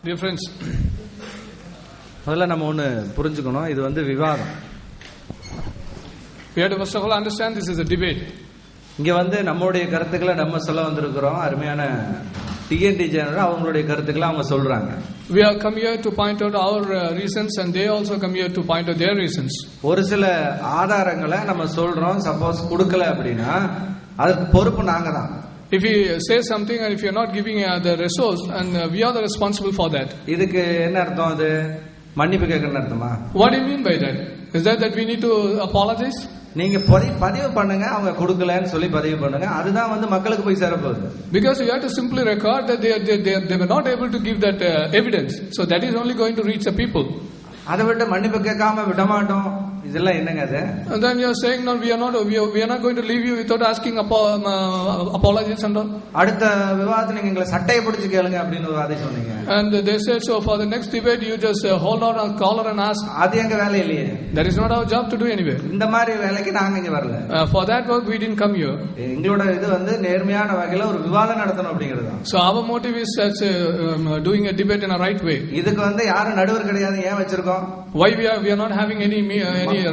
Dear friends, முதல்ல நம்ம ஒன்று புரிஞ்சுக்கணும், இது வந்து விவாதம். we have to first of all understand this is a debate. இங்க வந்து நம்மளுடைய கருத்துக்களை நம்ம சொல்ல வந்திருக்கிறோம். அருமையான டிஎன்டி ஜெனரல் அவங்களுடைய கருத்துக்களை அவங்க சொல்றாங்க. We have come here to point out our reasons and they also come here to point out their reasons. ஒரு சில ஆதாரங்களை நம்ம சொல்றோம், சப்போஸ் கொடுக்கல அப்படின்னா அதுக்கு பொறுப்பு நாங்க தான். If we say something and if you are not giving the resource, and we are the responsible for that. இதுக்கு என்ன அர்த்தம்? அது மன்னிப்பு கேட்கணும்னு அர்த்தமா? What do you mean by that? Is that we need to apologize? நீங்க பதிவு பண்ணுங்க, அவங்க கொடுக்கலன்னு சொல்லி பதிவு பண்ணுங்க, அதுதான் வந்து மக்களுக்கு போய் சேரப்போகுது. Because you have to simply record that they were not able to give that evidence, so that is only going to reach the people. அதை விட்டு மன்னிப்பு கேட்காம விடமாட்டோம், இதெல்லாம் என்னங்க அது? And then you are saying no, we are not going to leave you without asking apologies and all. அடுத்த விவாதத்துல நீங்க எங்களை சட்டையை பிடிச்சு கேளுங்க அப்படின்னு ஒரு ஆதேசம் சொன்னீங்க. And they said so for the next debate you just hold out on collar and ask. அது எங்க வேலை இல்லையே. That is not our job to do anyway. இந்த மாதிரி வேலைக்கு நாங்க இங்க வரல. For that work we didn't come here. எங்களோட இது வந்து நேர்மையான வகையில ஒரு விவாதம் நடத்தணும் அப்படிங்கிறது தான். So our motive is doing a debate in a right way. இதுக்கு வந்து யாரும் நடுவர் கிடையாது, ஏன் வச்சிருக்கோம்? Why we are not having any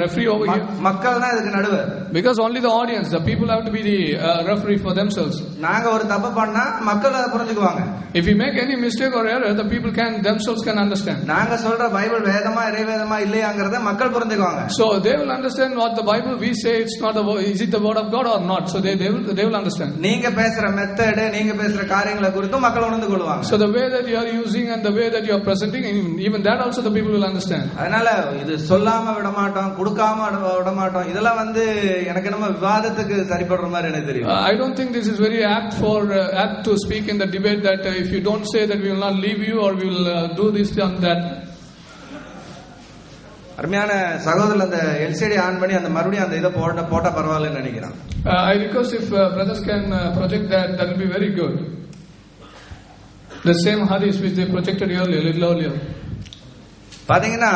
referee over here? மக்கள் தான் இதுக்கு நடுவர். Because only the audience, the people have to be the referee for themselves. நாங்க ஒரு தப்பு பண்ணா மக்கள் அதை புரிஞ்சுக்குவாங்க. If we make any mistake or error, the people themselves can understand. நாங்க சொல்ற பைபிள் வேதமா இறைவேதமா இல்லையாங்கறத மக்கள் புரிஞ்சுக்குவாங்க. So they will understand what the Bible we say it's not is it the word of God or not. So they will understand. நீங்க பேசுற method, நீங்க பேசுற காரியங்களை குறித்து மக்கள் உணர்ந்து கொள்வாங்க. So the way that you are using and the way that you are presenting, even that also the people will understand. அதனால இது சொல்லாம விட மாட்டோம், கொடுக்காம விட மாட்டோம், இதெல்லாம் வந்து எனக்கு நம்ம விவாதத்துக்கு சரிப்படுற மாதிரி எனக்கு தெரியும். I don't think this is very apt to speak in the debate that if you don't say that we will not leave you or we will do this and that. அருமையான சகோதரர் அந்த எல்சிடி ஆன் பண்ணி அந்த மறுபடியும் அந்த இதை போட்டா பரவாயில்லைன்னு நினைக்கிறேன். I request if brothers can project that will be very good. The same hadith which they projected little earlier. பாத்தீங்கன்னா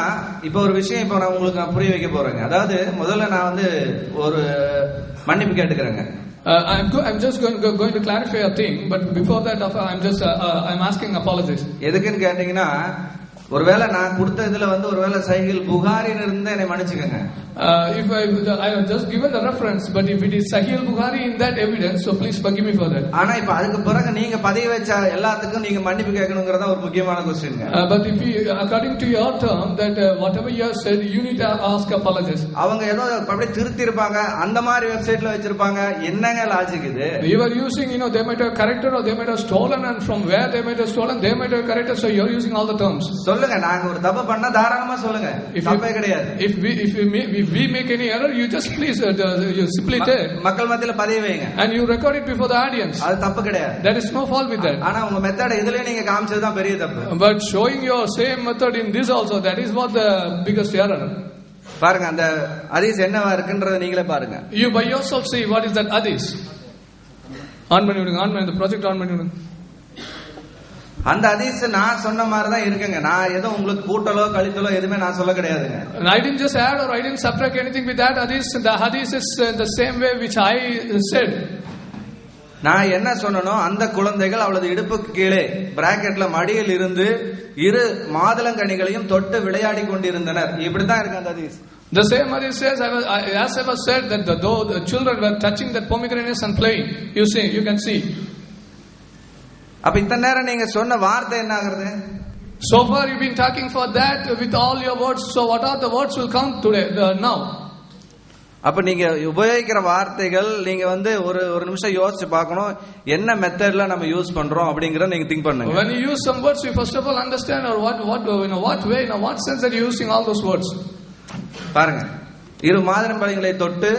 இப்ப ஒரு விஷயம் இப்ப நான் உங்களுக்கு புரிய வைக்க போறேங்க. அதாவது முதல்ல நான் வந்து ஒரு மன்னிப்பு கேட்டுக்கிறேங்க. I'm just going to clarify a thing, but before that I'm asking apologies. எதுக்குன்னு கேட்டீங்கன்னா, ஒருவேளை நான் கொடுத்த இதுல வந்து ஒருவேளை சஹீல் புகாரின்னு இருந்தா என்னை மன்னிச்சுக்கங்க. If I have just given the reference, but if it is Sahih Bukhari in that evidence, so please forgive me for that. ஆனா இப்ப அதுக்கு பிறகு நீங்க பதிவு வச்ச எல்லாத்துக்கும் நீங்க மன்னிப்பு கேட்கணும்ங்கறத ஒரு முக்கியமான question. But if you, according to your term, that whatever you have said, you need to ask apologies. அவங்க ஏதோ அப்படியே திருத்தி இருப்பாங்க, அந்த மாதிரி வெப்சைட்ல வச்சிருப்பாங்க, என்னங்க லாஜிக் இது? You are using, they might have corrected or they might have stolen, and from where they might have stolen, they might have corrected, so you are using all the terms. சொல்லுங்க, நாங்க ஒரு தப்பு பண்ணா தாராளமா சொல்லுங்க, தப்பே கிடையாது. If we make any error, you just please you simply tell. மக்கள் மத்தியில பதிவு வைங்க. And you record it before the audience. அது தப்பு கிடையாது. There is no fault with that. ஆனா உங்க மெத்தட் இதுலயே நீங்க காமிச்சது தான் பெரிய தப்பு. But showing your same method in this also, that is what the biggest error. பாருங்க அந்த ஹதீஸ் என்னவா இருக்குன்றத நீங்களே பாருங்க. You by yourself see what is that hadith. On the project on பண்ணி அந்த ஹதீஸ் நான் சொன்ன மாதிரி தான் இருக்குங்க. நான் ஏதோ உங்களுக்கு கூட்டலோ கழித்தலோ எதுவுமே நான் சொல்ல கிடையாதுங்க. I didn't just add or I didn't subtract anything with that hadith. The hadith is the same way which I said. நான் என்ன சொன்னனோ, அந்த குழந்தைகள் அவளது இடுப்புக்கு கீழே பிராக்கெட்ல மடியில் இருந்து இரு மாதுளங்கனிகளையும் தொட்டு விளையாடி கொண்டிருந்தனர். இப்படிதான் இருக்கு அந்த ஹதீஸ். The same hadith says, as I was said, that the children were touching that pomegranates and playing. You can see. அப்ப இத்தனை நேரம் நீங்க சொன்ன வார்த்தை என்ன ஆகுறது? So far you've been talking for that with all your words. So what are the words will count today now? அப்ப நீங்க உபயோகிக்கிற வார்த்தைகள் நீங்க வந்து ஒரு நிமிஷம் யோசிச்சு பார்க்கணும், என்ன மெத்தட்ல நம்ம யூஸ் பண்றோம் அப்படிங்கறத நீங்க திங்க் பண்ணுங்க. When you use some words, you first of all understand or what way, in what sense that you're using all those words. பாருங்க, இரு மாதுளம்பழங்களை தொட்டு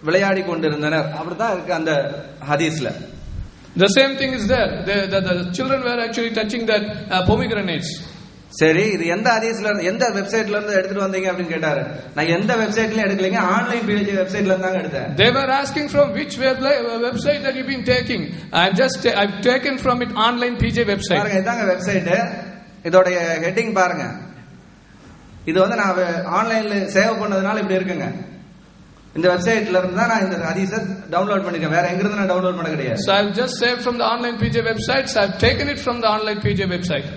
விளையாடி கொண்டிருந்தனர், அப்படிதான் இருக்கு அந்த ஹதீஸ்ல. The same thing is there. The children were actually touching that pomegranates. சரி, இது எந்த ஹதீஸ்ல இருந்து எந்த வெப்சைட்ல இருந்து எடுத்துட்டு வந்தீங்க அப்படின்னு கேட்டாரு. நான் எந்த வெப்சைட்லயும் எடுக்கலங்க, ஆன்லைன் பேஜ் வெப்சைட்ல இருந்து தான் எடுத்தேன். They were asking from which website that you've been taking. I've taken from it online PJ website. பாருங்க, இதாங்க வெப்சைட். இதோட ஹெட்டிங் பாருங்க. இது வந்து நான் ஆன்லைன்ல சேவ் பண்ணதுனால இப்படி இருக்குங்க. இந்த வெப்சைட்ல இருந்து தான் நான் இந்த ஹதீஸை டவுன்லோட் பண்ணிருக்கேன், வேற எங்க இருந்து நான் டவுன்லோட் பண்ண கிடையாது. So I've just saved from the online PJ websites. I've taken it from the online PJ website.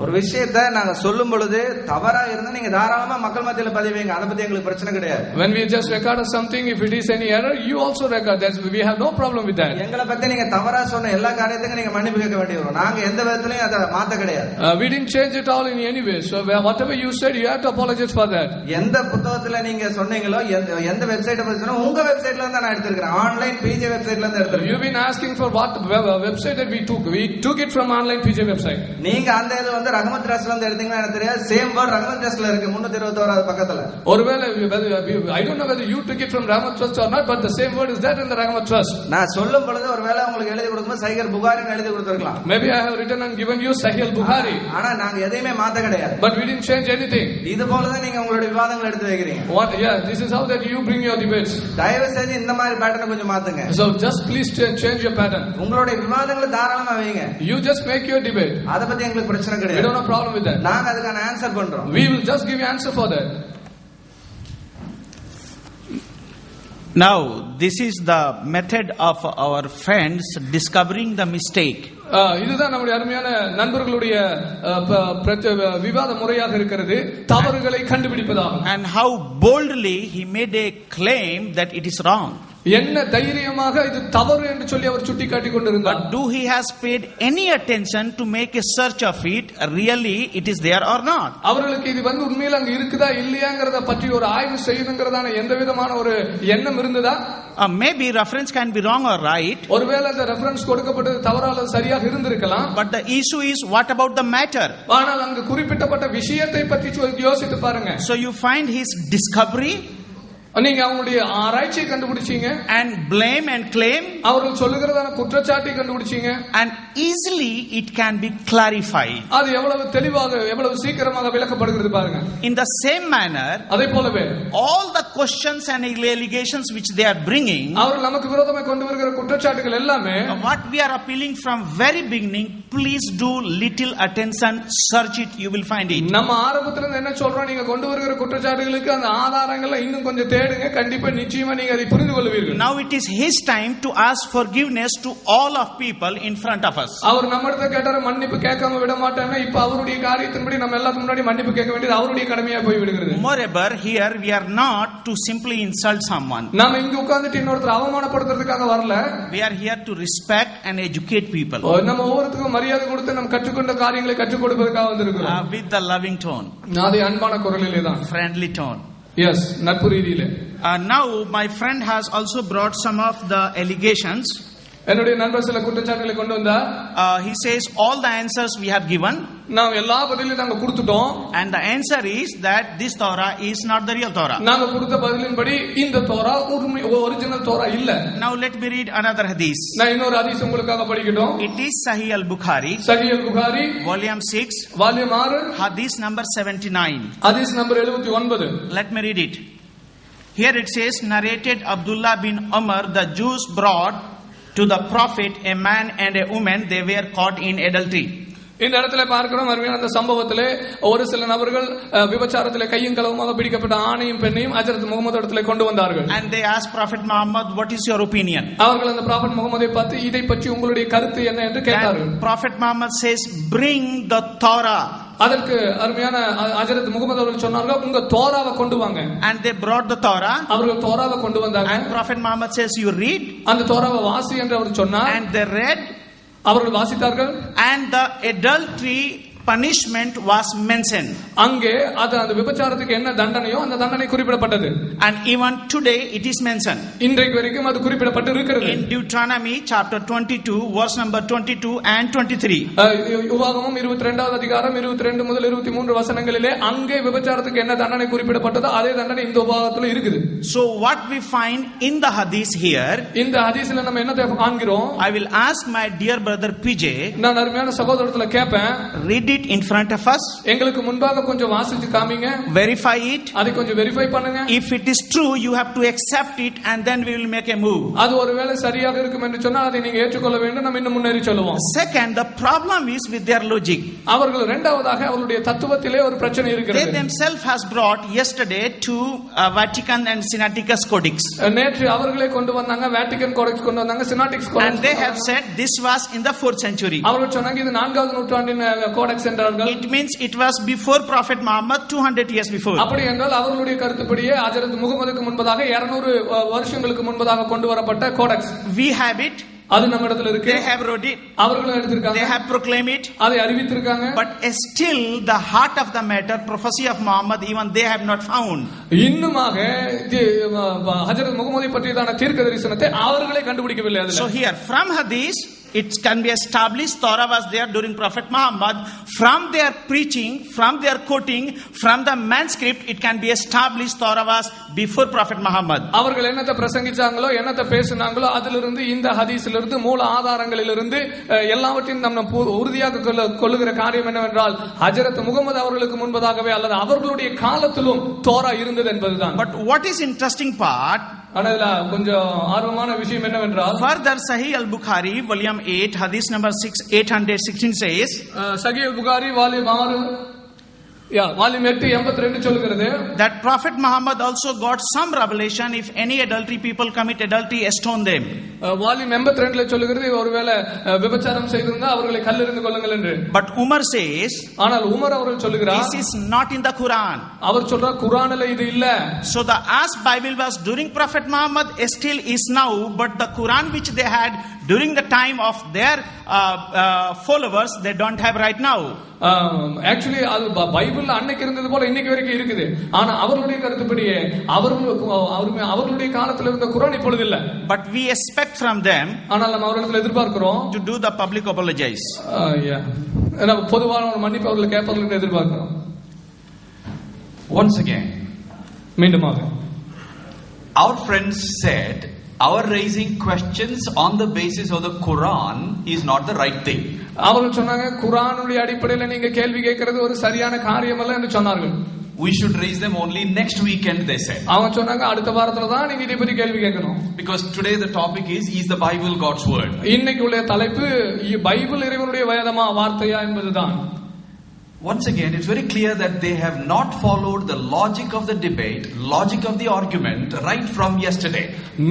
ஒரு விஷயத்தை நாங்க சொல்லும் பொழுது தவறா இருந்தா நீங்க தாராளமா மக்கள் மத்தியில பதிவீங்க, அதை பத்தி எங்களுக்கு பிரச்சனை கிடையாது. When we just record something, if it is any error, you also record that. We have no problem with that. எங்களை பத்தி நீங்க தவறா சொன்ன எல்லா காரியத்துக்கும் நீங்க மன்னிப்பு கேட்க வேண்டி வரும். நாங்க எந்த விதத்திலயும் அதை மாத்த கிடையாது. We didn't change it all in any way. So whatever you said, you have to apologize for that. எந்த புத்தகத்துல நீங்க சொன்னீங்களோ, எந்த வெப்சைட்டை பத்தி சொன்னா உங்க வெப்சைட்ல இருந்து நான் எடுத்துக்கிறேன். ஆன்லைன் PJ வெப்சைட்ல இருந்து எடுத்துக்கிறேன். You've been asking for what website that we took. We took it from online PJ website. நீங்க அந்த இது வந்து ரஹமத் ட்ரஸ்ட்ல இருந்து எடுத்தீங்கன்னா எனக்கு தெரியாது. சேம் வேர்ட் ரஹமத் ட்ரஸ்ட்ல இருக்கு 321வது பக்கத்துல. ஒருவேளை I don't know whether you took it from Rahmat Trust or not, but the same word is there in the Rahmat Trust. நான் சொல்லும் பொழுது ஒருவேளை உங்களுக்கு எழுதி கொடுக்கும்போது சஹீஹ் புகாரின்னு எழுதி கொடுத்திருக்கலாம். Maybe I have written and given you Sahih Bukhari. ஆனா நாங்க எதையுமே மாத்த கிடையாது. But we didn't change anything. இது போல தான் நீங்க உங்களுடைய விவாதங்களை எடுத்து வைக்கிறீங்க. What? Yeah, this is how that you bring your debates. தயவு செய்து இந்த மாதிரி பேட்டர்னை கொஞ்சம் மாத்துங்க. So just please change your pattern. உங்களுடைய விவாதங்களை தாராளமா வைங்க. You just make your debate. அத பத்தி எங்களுக்கு பிரச்சனை கிடையாது. We don't have problem with that. நாங்க அதுக்கான ஆன்சர் பண்றோம். We will just give you answer for that. Now, this is the method of our friends discovering the mistake. இதுதான் நம்முடைய அருமையான நண்பர்களுடைய விவாத முறையாக இருக்கிறது, தவறுகளை கண்டுபிடிப்பதாகும். And how boldly he made a claim that it is wrong. என்ன தைரியமாக இது தவறு என்று சொல்லி அவர் சுட்டிக்காட்டி கொண்டிருந்தார். But do he has paid any attention to make a search of it, really it is there or not? அவர்களுக்கு இது வந்து உண்மையில அங்க இருக்குதா இல்லையாங்கறத பற்றி ஒரு ஆய்வு செய்யணும்ங்கறதான எந்த விதமான ஒரு எண்ணம் இருந்ததா? Maybe reference can be wrong or right. ஒருவேளை அந்த ரெஃபரன்ஸ் கொடுக்கப்பட்டது தவறா அல்லது சரியாக இருந்திருக்கலாம். But the issue is what about the matter? ஆனால் அங்கு குறிப்பிட்டப்பட்ட விஷயத்தை பற்றி யோசித்து பாருங்க. So you find his discovery, நீங்க அவங்களுடைய ஆராய்ச்சியை கண்டுபிடிச்சீங்க, and blame and claim, அவர்கள் சொல்லுகிறதான குற்றச்சாட்டை கண்டுபிடிச்சீங்க, and easily it can be clarified. அது எவ்வளவு தெளிவாக எவ்வளவு சீக்கிரமாக விளக்கப்படுகிறது பாருங்க. In the same manner, அதே போலவே all the questions and allegations which they are bringing, அவர்கள் நமக்கு விரோதமாக கொண்டு வருகிற குற்றச்சாட்டுகள் எல்லாமே, what we are appealing from very beginning, please do little attention, search it, you will find it. நம்ம ஆரம்பத்துல இருந்து என்ன சொல்றோம், நீங்க கொண்டு வருகிற குற்றச்சாட்டுகளுக்கு அந்த ஆதாரங்களை இன்னும் கொஞ்சம் தேடுங்க, கண்டிப்பா நிச்சயமா நீங்க அதை புரிந்து கொள்வீர்கள். Now it is his time to ask forgiveness to all of people in front of us. அவர் நம்மிடத்தை கேட்டார மன்னிப்பு கேட்காம விட மாட்டாங்க. இப்ப அவருடைய காரியத்தின்படி நம்ம எல்லாத்துக்கு முன்னாடி மன்னிப்பு கேட்க வேண்டியது அவருடைய கடமையா போய் விடுகிறது. Moreover, here we are not to simply insult someone. நாம இங்க உட்கார்ந்துட்டு இன்னொருத்தரை அவமானப்படுத்துறதுக்காக வரல. We are here to respect and educate people. நம்ம ஒவ்வொருத்தருக்கும் மரியாதை கொடுத்து நம்ம கற்றுக்கொண்ட காரியங்களை கற்றுக் கொடுப்பதற்காக வந்திருக்கிறோம். With the loving tone. அது அன்பான குரலிலே தான். Friendly tone. Yes, நட்பு ரீதியிலே. Now my friend has also brought some of the allegations. என்னுடைய நண்பர் சில குற்றச்சாட்டுகளை கொண்டு வந்தார். He says all the answers we have given. நாம் எல்லா பதிலையும் நாங்க கொடுத்துட்டோம். And the answer is that this Torah is not the real Torah. நாங்க கொடுத்த பதிலின்படி இந்த தோரா ஒரிஜினல் தோரா இல்ல. Now let me read another hadith. நான் இன்னொரு ஹதீஸ் உங்களுக்காக படிக்கட்டும். It is Sahih al-Bukhari. Sahih al-Bukhari volume 6 volume 6 hadith number 79. Hadith number 79. Let me read it. Here it says, narrated Abdullah bin Umar, the Jews brought to the prophet a man and a woman, they were caught in adultery. இந்த இடத்துல பார்க்கிறோம் அருமையான அந்த சம்பவத்திலே ஒரு சில நபர்கள் விபச்சாரத்திலே கையும் களவுமாக பிடிக்கப்பட்ட ஆணையும் பெண்ணையும் ஹஜ்ரத் முகமது இடத்திலே கொண்டு வந்தார்கள். And they asked Prophet Muhammad, what is your opinion? அவர்கள் அந்த ப்ராஃபட் முகமதை பார்த்து இதை பற்றி உங்களுடைய கருத்து என்ன என்று கேட்டார்கள். Prophet Muhammad says, bring the Torah. அதற்கு அருமையான ஹஜ்ரத் முகமது அவர்கள் சொன்னார்கள், உங்க தோராவை கொண்டு வாங்க. And they brought the Torah. அவர்கள் தோராவை கொண்டு வந்தாங்க. And Prophet Muhammad says, you read. அந்த தோராவை வாசி என்று அவர் சொன்னார். And they read. அவர்கள் வாசித்தார்கள். And the adultery punishment was mentioned. அங்கே அந்த விபச்சாரத்துக்கு என்ன தண்டனையோ அந்த தண்டனை குறிப்பிடப்பட்டது. And even today it is mentioned. இன்றைக்கு வரைக்கும் அது குறிப்பிடப்பட்டு இருக்கிறது. In Deuteronomy chapter 22 verse number 22 and 23. உபாகமம் 22வது அதிகாரம் 22 முதல் 23 வசனங்களிலே அங்கே விபச்சாரத்துக்கு என்ன தண்டனை குறிப்பிடப்பட்டதோ அதே தண்டனை இந்த உபாகமத்துல இருக்குது. So what we find in the hadith here, இந்த ஹதீஸ்ல நம்ம என்ன காண்கிறோம்? I will ask my dear brother PJ. நான் அருமையான சகோதரத்துல கேட்பேன். Read it in front of us. எங்களுக்கு முன்பாக கொஞ்சம் வாசிச்சு காமிங்க. Verify it. அதை கொஞ்சம் வெரிஃபை பண்ணுங்க. If it is true, you have to accept it and then we will make a move. அது ஒருவேளை சரியாக இருக்கும் என்று சொன்னால் அதை நீங்க ஏற்றுக்கொள்ள வேண்டும். நம்ம இன்னும் முன்னேறி செல்வோம். Second, the problem is with their logic. அவர்கள் இரண்டாவதாக அவருடைய தத்துவத்திலே ஒரு பிரச்சனை இருக்கிறது. They themselves has brought yesterday to Vatican and Sinaiticus Codex. நேற்று அவர்களே கொண்டு வந்தாங்க, வேட்டிகன் கோடெக்ஸ் கொண்டு வந்தாங்க, சினாட்டிக்ஸ் codex. And they have said this was in the 4th century. அவர்கள் சொன்னாங்க இது 4வது நூற்றாண்டின் கோடெக்ஸ் சென்றார்கள். It means it was before Prophet Muhammad, 200 years before. அப்படி என்றால் அவர்களுடைய கருத்துப்படியே ஹஜ்ரத் முகமதுக்கு முன்பதாக 200 வருஷங்களுக்கு முன்பதாக கொண்டு வரப்பட்ட கோடெக்ஸ். We have it. அது நம்ம இடத்துல இருக்கு. They have wrote it. அவர்களும் எடுத்திருக்காங்க. They have proclaimed it. அதை அறிவித்திருக்காங்க. But still the heart of the matter, prophecy of Muhammad, even they have not found. இன்னுமாக ஹஜ்ரத் முகமதை பற்றியதான தீர்க்க தரிசனத்தை அவர்களே கண்டுபிடிக்கவில்லை அதுல. So here from hadith it can be established Torah was there during Prophet Muhammad. From their preaching, from their quoting, from the manuscript, it can be established Torah was before Prophet Muhammad. அவர்கள் என்னத்தை பிரசங்கிச்சாங்களோ என்னத்தை பேசினாங்களோ அதிலிருந்து இந்த ஹதீஸிலிருந்து மூல ஆதாரங்களிலிருந்து எல்லாவற்றையும் நம்ம உறுதியாக கொள்ளுகிற காரியம் என்னவென்றால் ஹஜ்ரத் முகமது அவர்களுக்கு முன்பதாகவே அல்லது அவர்களுடைய காலத்திலும் தோரா இருந்தது என்பதுதான். But what is interesting part, ஆனா கொஞ்சம் ஆர்வமான விஷயம் என்னவென்றால் further Sahih al-Bukhari volume 8 hadith number 816 says, சஹீஹ் அல்-புகாரி வால்யூம் 6 வால்யூம் 8 82 சொல்கிறது that Prophet Muhammad also got some revelation, if any adultery people commit adultery, stone them. Volume 82ல சொல்கிறது ஒருவேளை விபச்சாரம் செய்திருந்தா அவர்களை கல்லெறிந்து கொல்லுங்கள் என்று. But Umar says, ஆனால் உமர் அவர்கள் சொல்கிறார் this is not in the Quran. அவர் சொல்றார் குர்ஆனில் இது இல்ல. So the as Bible was during Prophet Muhammad still is now, but the Quran which they had during the time of their followers they don't have right now. Actually அது பைபிள்ல அன்னைக்கு இருந்தது போல இன்னைக்கு வரைக்கும் இருக்குது. ஆனா அவர்களுடைய கருத்துப்படியே அவர்களுடைய காலத்துல இருந்த குர்ஆன் இப்பொழுது இல்ல. But we expect from them, ஆனால் நம்ம அவர்களிடத்தில் எதிர்பார்க்கிறோம், to do the public apologize. பொதுவான ஒரு மன்னிப்பு அவர்கள் கேட்பார்கள் என்று எதிர்பார்க்கிறோம். Once again, மீண்டுமாக our friends said our raising questions on the basis of the Quran is not the right thing. அவர்கள் சொன்னாங்க குர்ஆனுடைய அடிப்படையில் நீங்க கேள்வி கேட்கிறது ஒரு சரியான காரியம் அல்ல என்று சொன்னார்கள். We should raise them only next weekend, they said. அவங்க சொன்னாங்க அடுத்த வாரத்துல தான் நீங்க இதை பத்தி கேள்வி கேட்கணும். Because today the topic is the Bible God's word? இன்னைக்கு உள்ள தலைப்பு பைபிள் இறைவனுடைய வேதமா வார்த்தையா என்பதுதான். Once again, it's very clear that they have not followed the logic of the debate, logic of the argument right from yesterday.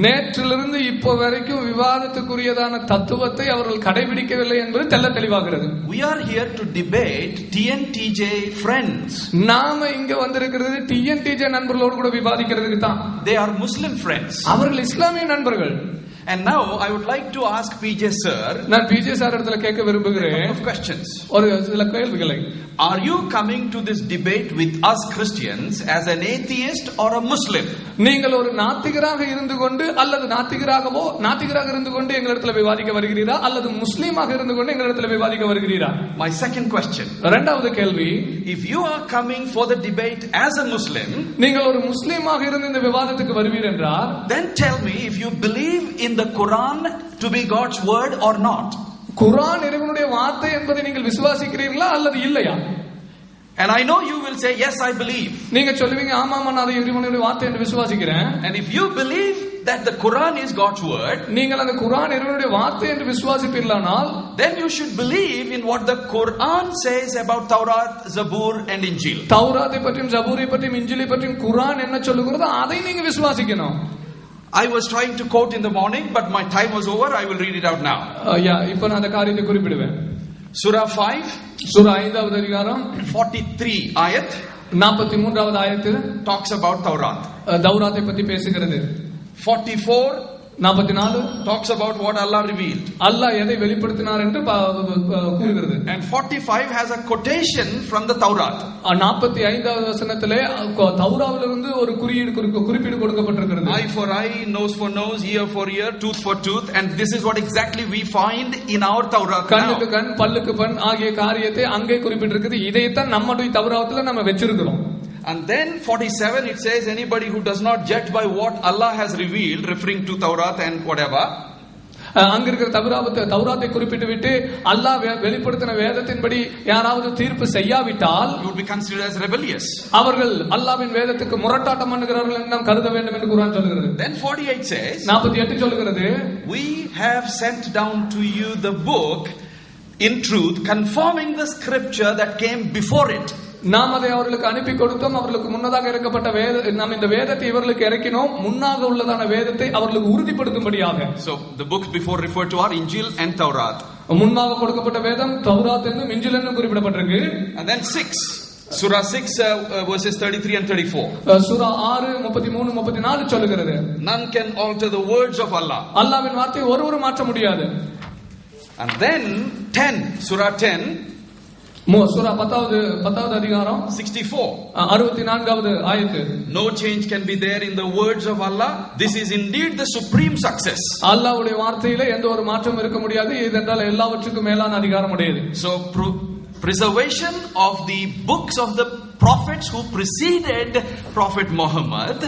நேற்றிலிருந்து இப்போ வரைக்கும் விவாதத்துக்குரியதான தத்துவத்தை அவர்கள் கடைபிடிக்கவில்லை என்பது தெள்ள தெளிவாகிறது. We are here to debate TNTJ friends. நாம இங்க வந்திருக்கிறது TNTJ நண்பர்களோடு கூட விவாதிக்கிறதுக்கு தான். They are Muslim friends. அவர்கள் இஸ்லாமிய நண்பர்கள். And now I would like to ask PJ sir, நான் PJ சார் இடத்துல கேட்க விரும்புகிறேன் of questions. ஒரு சில கேள்விகளை. Are you coming to this debate with us Christians as an atheist or a Muslim? நீங்கள் ஒரு நாத்திகராக இருந்து கொண்டு அல்லது நாத்திகராக இருந்து கொண்டு எங்களிடத்துல விவாதிக்க வருகிறீரா அல்லது முஸ்லீமாக இருந்து கொண்டு எங்களிடத்துல விவாதிக்க வருகிறீரா? My second question. இரண்டாவது கேள்வி, if you are coming for the debate as a Muslim, நீங்கள் ஒரு முஸ்லீமாக இருந்து இந்த விவாதத்துக்கு வருவீர் என்றால், then tell me if you believe in the Quran to be God's word or not. குர்ஆன் இறைவனுடைய வார்த்தை என்பதை நீங்கள் விசுவாசிக்கிறீர்களா அல்லது இல்லையா? And I know you will say yes, I believe. நீங்க சொல்லுவீங்க ஆமாமா நான் இறைவனுடைய வார்த்தை என்று விசுவாசிக்கிறேன். And if you believe that the Quran is God's word, நீங்கள் அந்த குர்ஆன் இறைவனுடைய வார்த்தை என்று விசுவாசிப்பீர்களானால், then you should believe in what the Quran says about Taurat, Zabur and Injil. தௌராத்தை பற்றியும் ஜபூரை பற்றியும் இன்ஜிலை பற்றியும் குர்ஆன் என்ன சொல்லுகிறதோ அதை நீங்க விசுவாசிக்கணும். I was trying to quote in the morning, but my time was over. I will read it out now. இப்போ நான் அந்த காரியத்தை குறிப்பிடுவேன். Surah 5, சூரா 5வது அதிகாரம் 43 ayat 43வது ஆயத்து talks about Taurat. தௌராத்தை பற்றி பேசுகிறது. 44 44 talks about what Allah revealed. அல்லாஹ் எதை வெளிப்படுத்தினார் என்று கூறுகிறது. And 45 has a quotation from the Taurat. 45வது வசனத்திலே தௌராவிலிருந்து ஒரு குறிப்பீடு கொடுக்கப்பட்டிருக்கிறது. Eye for eye, nose for nose, ear for ear, tooth for tooth, and this is what exactly we find in our Taurat now. கண்ணுக்கு கண் பல்லுக்கு பல் ஆகிய காரியத்தை அங்கே குறிப்பிட்டிருக்கிறது. இதைத்தான் நம்முடைய தௌராத்துல நம்ம வெச்சிருக்கிறோம். And then 47 it says anybody who does not judge by what Allah has revealed, referring to Taurat and whatever, அங்க இருக்கிற தௌராத்தை குறிப்பிட்டு விட்டு அல்லாஹ் வெளிப்படுத்தின வேதத்தின்படி யாராவது தீர்ப்பு செய்யாவிட்டால் you would be considered as rebellious. அவர்கள் அல்லாஹ்வின் வேதத்துக்கு முரட்டாட்டம் பண்ணுகிறார்கள் என்று நாம் கருத வேண்டும் என்று குர்ஆன் சொல்கிறது. Then 48 says 48 சொல்கிறது, we have sent down to you the book in truth, confirming the scripture that came before it. நாம் அதை அவர்களுக்கு அனுப்பி கொடுத்தோம். அவர்களுக்கு முன்னதாக இறக்கப்பட்ட நாம் இந்த வேதத்தை இவர்களுக்கு இறக்கினோம், முன்னாக உள்ளதான வேதத்தை அவர்களுக்கு உறுதிப்படுத்தும்படியாக. So the books before referred to are Injil and Taurat. முன்னாக கொடுக்கப்பட்ட வேதம் தௌராத் என்னும் இன்ஜில் என்னும் குறிப்பிடப்பட்டிருக்கு. And then 6, Surah 6 verses 33 and 34. சூரா 6 33 34 சொல்லுகிறது, None can alter the words of Allah. அல்லாஹ்வின் வார்த்தையை ஒருவரும் மாற்ற முடியாது. And then 10, Surah 10, சூரா 10வது அதிகாரம் 64. 64வது ஆயத்து. No change can be there in the words of Allah. This is indeed the supreme success. அல்லாஹ்வுடைய வார்த்தையிலே எந்த ஒரு மாற்றமும் இருக்க முடியாது. இதென்றால் எல்லாவற்றுக்கும் மேலான அதிகாரம் உடையது. So preservation of the books of the prophets who preceded Prophet Muhammad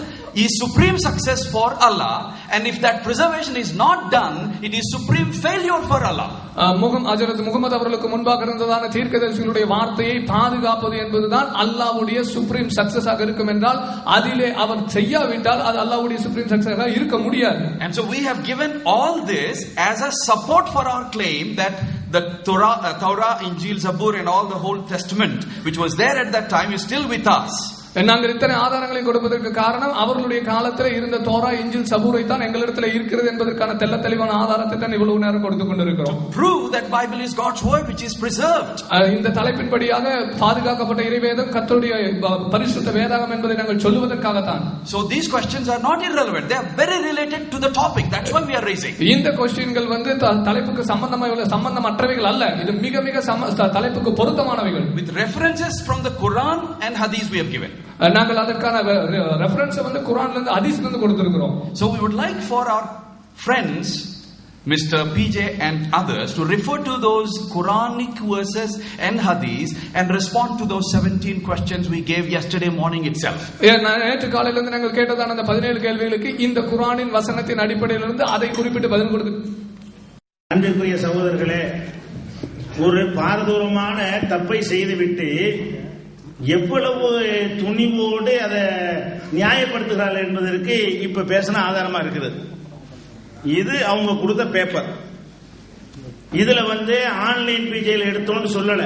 is supreme success for Allah, and if that preservation is not done, it is supreme failure for Allah. ஹஜ்ரத் முகமது அவர்களுக்கு முன்பாக இருந்ததான தீர்க்கதரிசிகளுடைய வார்த்தையை பாதுகாப்பது என்பதுதான் அல்லாஹ்வுடைய சுப்ரீம் சக்சஸ் ஆக இருக்கும். என்றால் அதிலே அவர் செய்யாவிட்டால் அது அல்லாஹ்வுடைய சுப்ரீம் சக்சஸ் ஆக இருக்க முடியாது. And so we have given all this as a support for our claim that the Torah, Injil, Zabur and all the whole Testament which was there at that time is still with us. நாங்கள் இத்தனை ஆதாரங்களை கொடுப்பதற்கு காரணம் அவர்களுடைய காலத்தில் இருந்த Torah, இன்ஜில், சபூரை தான் எங்களிடத்தில் இருக்கிறது என்பதற்கான தெள்ள தெளிவான ஆதாரத்தை தான் இவ்வளவு நேரம் கொடுத்து கொண்டிருக்கிறோம். To prove that Bible is God's word which is preserved. இந்த தலைப்பின்படியாக பாதுகாக்கப்பட்ட இறைவேதம் கர்த்தருடைய பரிசுத்த வேதாகம் என்பதை நாங்கள் சொல்லுவதற்காக தான். So these questions are not irrelevant, they are very related to the topic, that's why we are raising. இந்த क्वेश्चनகள் வந்து தலைப்புக்கு சம்பந்தமற்றவைகள் அல்ல, இது மிக மிக தலைப்புக்கு பொருத்தமானவைகள். With references from the Quran and Hadith we have given. நாங்கள் அதற்கான ரெஃபரன்ஸ் வந்து குர்ஆன்ல இருந்து ஹதீஸ்ல இருந்து கொடுத்திருக்கிறோம். So we would like for our friends Mr. PJ and others to refer to those Quranic verses and Hadith and respond to those 17 questions we gave yesterday morning itself. நேற்று காலையில இருந்து நாங்கள் கேட்டதான அந்த 17 கேள்விகளுக்கு இந்த குர்ஆனின் வசனத்தின் அடிப்படையில் இருந்து அதை குறிப்பிட்டு பதில் கொடுத்து. அன்பிற்குரிய சகோதரர்களே, ஒரு பாரதூரமான தப்பை செய்துவிட்டு எவ்வளவு துணிவோடு அதை நியாயப்படுத்துகிறார்கள் என்பதற்கு இப்ப பேசின ஆதாரமா இருக்குது. இது அவங்க கொடுத்த பேப்பர். இதுல வந்து ஆன்லைன் பிஜேல எடுத்தோம்னு சொல்லல.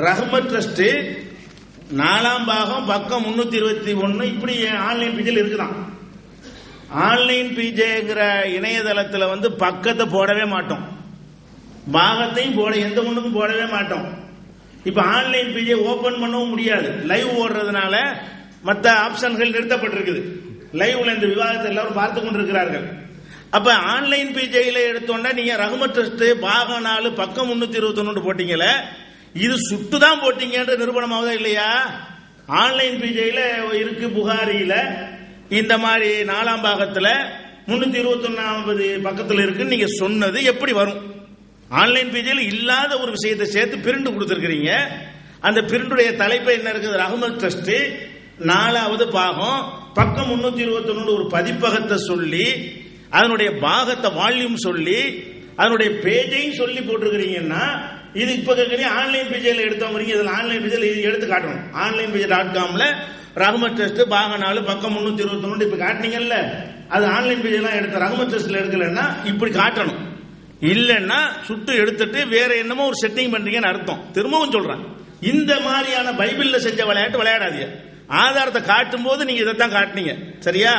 ரஹ்மத் ட்ரஸ்ட் 4ஆம் பாகம் பக்கம் 321 இப்படி ஆன்லைன் பிஜேல இருக்குதான். ஆன்லைன் பிஜேங்கிற இணையதளத்தில் வந்து பக்கத்தை போடவே மாட்டோம், பாகத்தையும் போட எந்த ஒண்ணுக்கும் போடவே மாட்டோம். இப்ப ஆன்லைன் பிஜே ஓபன் பண்ணவும் முடியாது, லைவ் ஓடுறதுனால மற்ற ஆப்ஷன்கள் நிறுத்தப்பட்டிருக்குது. லைவ்ல இந்த விவாதத்தை எல்லாரும் பார்த்து கொண்டிருக்கிறார்கள். அப்ப ஆன்லைன் பிஜேல எடுத்தோம்னா நீங்க ரஹ்மத் ட்ரஸ்ட் பாகம் 4 பக்கம் 321 போட்டீங்கல்ல, இது சுட்டுதான் போட்டீங்கன்ற நிரூபணமாவதா இல்லையா? ஆன்லைன் பிஜேல இருக்கு, புகாரியில இந்த மாதிரி 4ஆம் பாகத்துல 321 பக்கத்துல இருக்குன்னு நீங்க சொன்னது எப்படி வரும்? ஆன்லைன் பேஜில் இல்லாத ஒரு விஷயத்தை சேர்த்து பிரிண்ட் கொடுத்திருக்கிறீங்க. அந்த பிரிண்டுடைய தலைப்பு என்ன இருக்குது? ரஹ்மத் ட்ரஸ்ட் 4வது பாகம் பக்கம் 321 ஒரு பதிப்பகத்தை சொல்லி அதனுடைய பாகத்தை வால்யூம் சொல்லி அதனுடைய பேஜையும் சொல்லி போட்டிருக்கிறீங்கன்னா இது இப்ப கேட்கறீங்க ஆன்லைன் பேஜில் எடுத்தவங்க. இதுல ஆன்லைன் பேஜில் இது எடுத்து காட்டணும். ஆன்லைன் பேஜ்.comல ரஹ்மத் ட்ரஸ்ட் பாகம் 4 பக்கம் 321 இப்ப காட்டினீங்கல்ல, அது ஆன்லைன் பேஜெல்லாம் எடுத்த ரஹ்மத் ட்ரஸ்ட்ல எடுக்கலன்னா இப்படி காட்டணும். இல்லன்னா சுட்டு எடுத்துட்டு வேற என்னமோ ஒரு செட்டிங் பண்றீங்கன்னு அர்த்தம். திரும்பவும் சொல்றேன், இந்த மாதிரியான பைபிள்ல செஞ்ச விளையாட்டு விளையாடாதீங்க. ஆதாரத்தை காட்டும் போது நீங்க இதைத்தான் காட்டினீங்க, சரியா?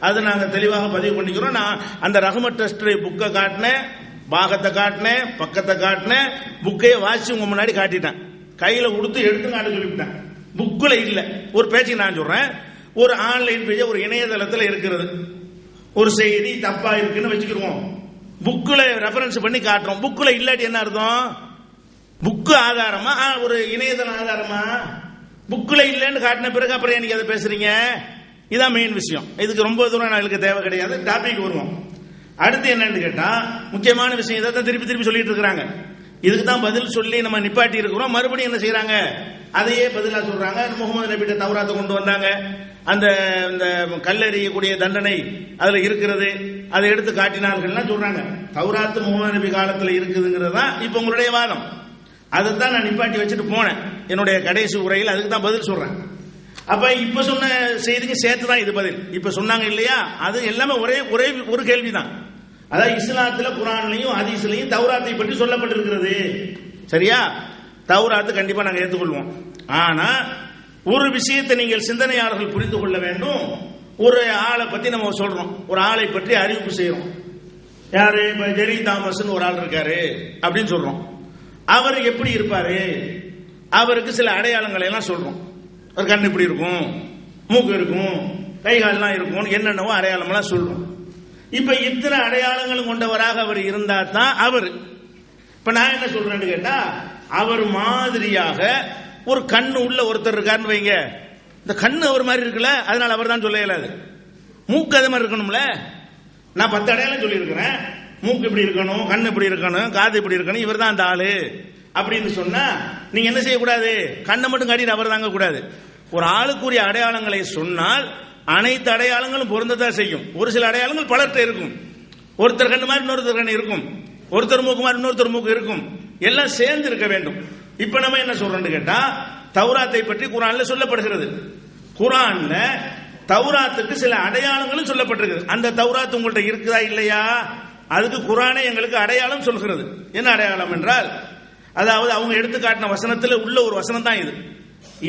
அதை நாங்க தெளிவாக பதிவு பண்ணிக்கிறோம். நான் அந்த ரஹ்மத் ட்ரஸ்ட் புக்கை காட்டினேன், பாகத்தை காட்டினேன், பக்கத்தை காட்டினேன், புக்கையை வாசி உங்க முன்னாடி காட்டிட்டேன், கையில கொடுத்து எடுத்து காட்ட சொல்லிவிட்டேன். புக்குல இல்ல. ஒரு பேச்சுக்கு நான் சொல்றேன், ஒரு ஆன்லைன் பேஜ் ஒரு இணையதளத்தில் இருக்கிறது, ஒரு செய்தி தப்பா இருக்குன்னு வச்சுக்கிடுவோம், புக்குல ரெஃபரன்ஸ் பண்ணி காட்டுறோம். புக்குல இல்லாட்டி என்ன அர்த்தம்? புக்கு ஆதாரமா ஒரு இணையதள ஆதாரமா? புக்குல இல்லன்னு காட்டின பிறகு அப்புறம் நீங்க அதை பேசுறீங்க. இதான் மெயின் விஷயம். இதுக்கு ரொம்ப தூரம் எனக்கு தேவை கிடையாது. டாபிக் வருவோம். அடுத்து என்னன்னு கேட்டா முக்கியமான விஷயம் இதை தான் திருப்பி திருப்பி சொல்லிட்டு இருக்கிறாங்க. இதுக்கு தான் பதில் சொல்லி நம்ம நிப்பாட்டி இருக்கிறோம். மறுபடியும் என்ன செய்யறாங்க? அதையே பதிலா சொல்றாங்க. முகமது நபிட்ட தௌராத்தை கொண்டு வந்தாங்க, அந்த கல்லெறியக்கூடிய தண்டனை அதுல இருக்கிறது, அதை எடுத்து காட்டினார்கள் சொல்றாங்க. தௌராத்து முகமது நபி காலத்தில் இருக்குதுங்கிறது தான் இப்ப உங்களுடைய வாதம். அதைத்தான் நான் நிப்பாட்டி வச்சுட்டு போனேன் என்னுடைய கடைசி உரையில். அதுக்கு தான் பதில் சொல்றேன். அப்ப இப்ப சொன்ன செய்திக்கு சேர்த்து தான் இது பதில். இப்ப சொன்னாங்க இல்லையா, அது எல்லாமே ஒரே ஒரே ஒரு கேள்விதான். அதாவது இஸ்லாத்துல குர்ஆன்லயும் ஹதீஸ்லயும் தௌராத்தை பற்றி சொல்லப்பட்டிருக்கிறது, சரியா? தௌராத்து கண்டிப்பா நாங்க ஏற்றுக்கொள்வோம். ஆனா ஒரு விஷயத்தை நீங்கள் சிந்தனையாளர்கள் புரிந்து கொள்ள வேண்டும். ஒரு ஆளை பத்தி நம்ம சொல்றோம், ஒரு ஆளை பற்றி அறிவிப்பு செய்யறோம். யாரு? இப்ப ஜெரி தாமஸ் ஒரு ஆள் இருக்காரு அப்படின்னு சொல்றோம். அவர் எப்படி இருப்பாரு? அவருக்கு சில அடையாளங்களை எல்லாம் சொல்றோம். ஒரு கண்ணு இப்படி இருக்கும், மூக்கு இருக்கும், கைகாலெல்லாம் இருக்கும், என்னென்னவோ அடையாளம் எல்லாம் சொல்றோம். இப்ப இத்தனை அடையாளங்களும் கொண்டவராக அவர் இருந்தா தான் அவர். இப்ப நான் என்ன சொல்றேன்னு கேட்டா, அவர் மாதிரியாக ஒரு கண்ணு உள்ள ஒருத்தர் இருக்காருன்னு வைங்க, இந்த கண்ணு அவர் மாதிரி இருக்குல்ல, அதனால அவர் தான் சொல்ல இயலாது. மூக்கு அதே மாதிரி இருக்கணும்ல. நான் 10 அடையாளம் சொல்லி இருக்கிறேன். மூக்கு இப்படி இருக்கணும், கண்ணு இப்படி இருக்கணும், காது இப்படி இருக்கணும், இவர் தான் அந்த ஆளு அப்படின்னு சொன்னா நீங்க என்ன செய்யக்கூடாது? கண்ணை மட்டும் காட்டிட்டு அவர் தாங்க கூடாது. ஒரு ஆளுக்குரிய அடையாளங்களை சொன்னால் அனைத்து அடையாளங்களும் பொருந்ததான் செய்யும். ஒரு சில அடையாளங்கள் பலர்கிட்ட இருக்கும். ஒருத்தர் கண்ணு மாதிரி இன்னொருத்தர் கண்ணு இருக்கும், ஒருத்தர் மூக்கு மாதிரி இன்னொருத்தர் மூக்கு இருக்கும், எல்லாம் சேர்ந்து இருக்க வேண்டும். இப்ப நம்ம என்ன சொல்றோம்னு கேட்டா, தௌராத்தை பற்றி குர்ஆன்ல சொல்லப்படுகிறது. குர்ஆன்ல தௌராத்துக்கு சில அடையாளங்களும் சொல்லப்பட்டிருக்கிறது. அந்த தௌராத் உங்கள்ட்ட இருக்குதா இல்லையா? அதுக்கு குர்ஆனே எங்களுக்கு அடையாளம் சொல்கிறது. என்ன அடையாளம் என்றால், அதாவது அவங்க எடுத்து காட்டின வசனத்தில் உள்ள ஒரு வசனம் தான் இது.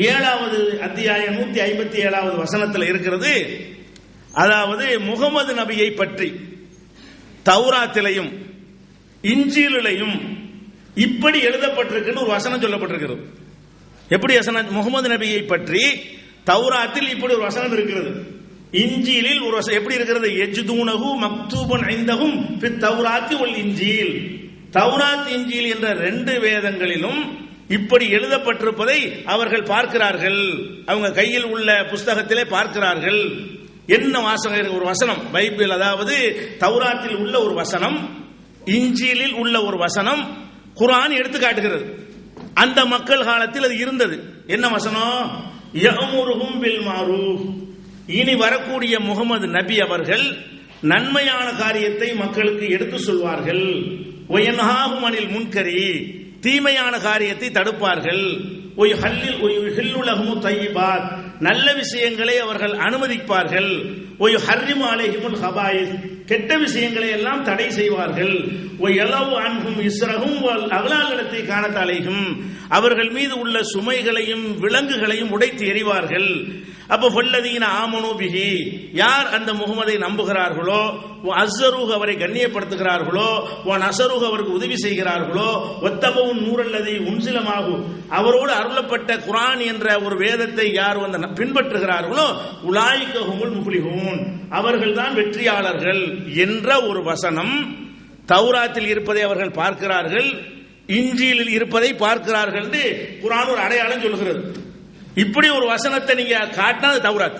7வது அத்தியாயம் 157வது வசனத்தில் இருக்கிறது. அதாவது முகமது நபியை பற்றி தௌராத்திலையும் இன்ஜீலிலையும் இப்படி எழுதப்பட்டிருக்குன்னு ஒரு வசனம் சொல்லப்பட்டிருக்கிறது. எப்படி வசனம்? முகமது நபியை பற்றி தௌராத்தில் இப்படி ஒரு வசனம் இருக்கிறது, இன்ஜீலில் ஒரு வசனம் எப்படி இருக்கிறது? யஜ்தூனஹு மக்தூபன் இந்தஹும் ஃபித் தௌராத்தி வல் இன்ஜீல். தௌராத் இன்ஜீல் என்ற 2 வேதங்களிலும் இப்படி எழுதப்பட்டிருப்பதை அவர்கள் பார்க்கிறார்கள். அவங்க கையில் உள்ள புஸ்தகத்திலே பார்க்கிறார்கள். என்ன வாசகம்? ஒரு வசனம் பைபிள், அதாவது தௌராத்தில் உள்ள ஒரு வசனம், இன்ஜீலில் உள்ள ஒரு வசனம் குர்ஆன் எடுத்து காட்டுகிறது. அந்த மக்கள் காலத்தில் அது இருந்தது. என்ன வசனம்? யஅமுருஹும் பில் மாரூஃப். இனி வரக்கூடிய முகமது நபி அவர்கள் நன்மையான காரியத்தை மக்களுக்கு எடுத்து சொல்வார்கள். வயன்ஹாஹும் அனில் முன்கரி, தீமையான காரியத்தை தடுப்பார்கள். நல்ல விஷயங்களை அவர்கள் அனுமதிப்பார்கள். கெட்ட விஷயங்களை எல்லாம் தடை செய்வார்கள். அகலாலத்தை காணத்தாலையும் அவர்கள் மீது உள்ள சுமைகளையும் விலங்குகளையும் உடைத்து எறிவார்கள். அப்போ ஃபல்லதீன ஆமனூ பிஹி, யார் அந்த முகமதை நம்புகிறார்களோ, அஸ்ஸரூஹு அவரை கண்ணியப்படுத்துகிறார்களோ, நஸரூஹு அவருக்கு உதவி செய்கிறார்களோ, வத்தபவுன் நூரல்லதி உன்சிலமாகு அவரோடு அருளப்பட்ட குர்ஆன் என்ற ஒரு வேதத்தை யார் வந்து பின்பற்றுகிறார்களோ, உலாயிக ஹுமுல் முஃப்லிஹூன் அவர்கள் தான் வெற்றியாளர்கள் என்ற ஒரு வசனம் தௌராத்தில் இருப்பதை அவர்கள் பார்க்கிறார்கள், இன்ஜீலில் இருப்பதை பார்க்கிறார்கள் என்று குர்ஆன் ஒரு அடையாளம் சொல்கிறது. இப்படி ஒரு வசனத்தை நீங்க காட்டினா அது தௌராத்.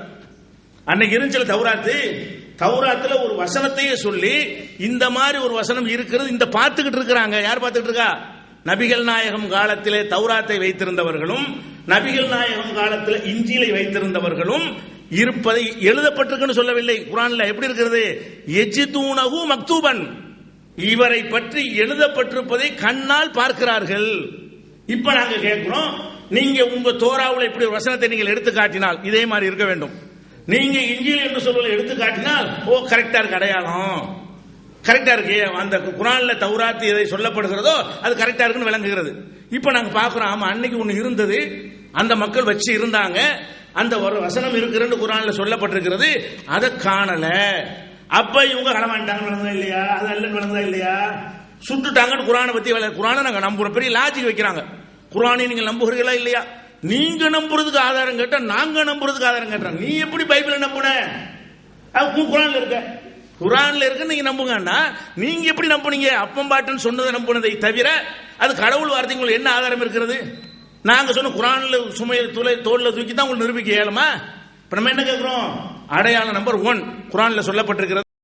அன்னைக்கு இருந்துச்சு தௌராத்து. தௌராத்துல ஒரு வசனத்தையே சொல்லி இந்த மாதிரி ஒரு வசனம் இருக்கிறது, இந்த பார்த்துக்கிட்டு இருக்கிறாங்க. யார் பார்த்துக்கிட்டு இருக்கா? நபிகள் நாயகம் காலத்திலே தௌராத்தை வைத்திருந்தவர்களும் நபிகள் நாயகம் காலத்தில் இன்ஜீலை வைத்திருந்தவர்களும் இருப்பதை எழுதப்பட்டிருக்குன்னு சொல்லவில்லை. குர்ஆன்ல எப்படி இருக்கிறது? யஜ்தூனஹு மக்தூபன், இவரை பற்றி எழுதப்பட்டிருப்பதை கண்ணால் பார்க்கிறார்கள். இப்ப நாங்க கேட்கிறோம், நீங்க உங்க தோராவுல இப்படி ஒரு வசனத்தை நீங்கள் எடுத்து காட்டினால் இதே மாதிரி இருக்க வேண்டும். நீங்க இன்ஜீல் என்று சொல்வதை எடுத்து காட்டினால் ஓ கரெக்டா இருக்கு, அடையாளம் கரெக்டா இருக்கு, அந்த குர்ஆன்ல தௌராத் எதை சொல்லப்படுகிறதோ அது கரெக்டா இருக்குன்னு விளங்குகிறது. இப்ப நாங்க பாக்குறோம், ஆமா அன்னைக்கு ஒண்ணு இருந்தது, அந்த மக்கள் வச்சு இருந்தாங்க, அந்த ஒரு வசனம் இருக்குன்னு குர்ஆன்ல சொல்லப்பட்டிருக்கிறது, அதை காணல. அப்ப இவங்க களமாண்டாங்க, விளங்குதா இல்லையா? அது அல்லன்னு விளங்குதா இல்லையா? சுட்டுட்டாங்கன்னு குர்ஆனை பத்தி, குர்ஆனை நாங்க நம்புறோம், பெரிய லாஜிக் வைக்கிறாங்க. குர்ஆனை நீங்க நம்புகிறீங்களா இல்லையா? நீங்க நம்புறதுக்கு ஆதாரம் கேட்டா நாங்க நம்புறதுக்கு ஆதாரம் கேட்டாங்க. நீ எப்படி பைபிளை நம்புன? குர்ஆன்ல இருக்க, குர்ஆன்ல இருக்கு நீங்க நம்புங்கன்னா நீங்க எப்படி நம்புனீங்க? அப்பம் பாட்டுன்னு சொன்னதை நம்புனதை தவிர அது கடவுள் வார்த்தை உங்களுக்கு என்ன ஆதாரம் இருக்கிறது? நாங்க சொன்ன குர்ஆன்ல சுமையை தோல்ல தூக்கி தான் உங்களுக்கு நிரூபிக்க இயலுமா? இப்ப நம்ம என்ன கேட்கிறோம்? அடையாளம் நம்பர் 1 குர்ஆன்ல சொல்லப்பட்டிருக்கிறது.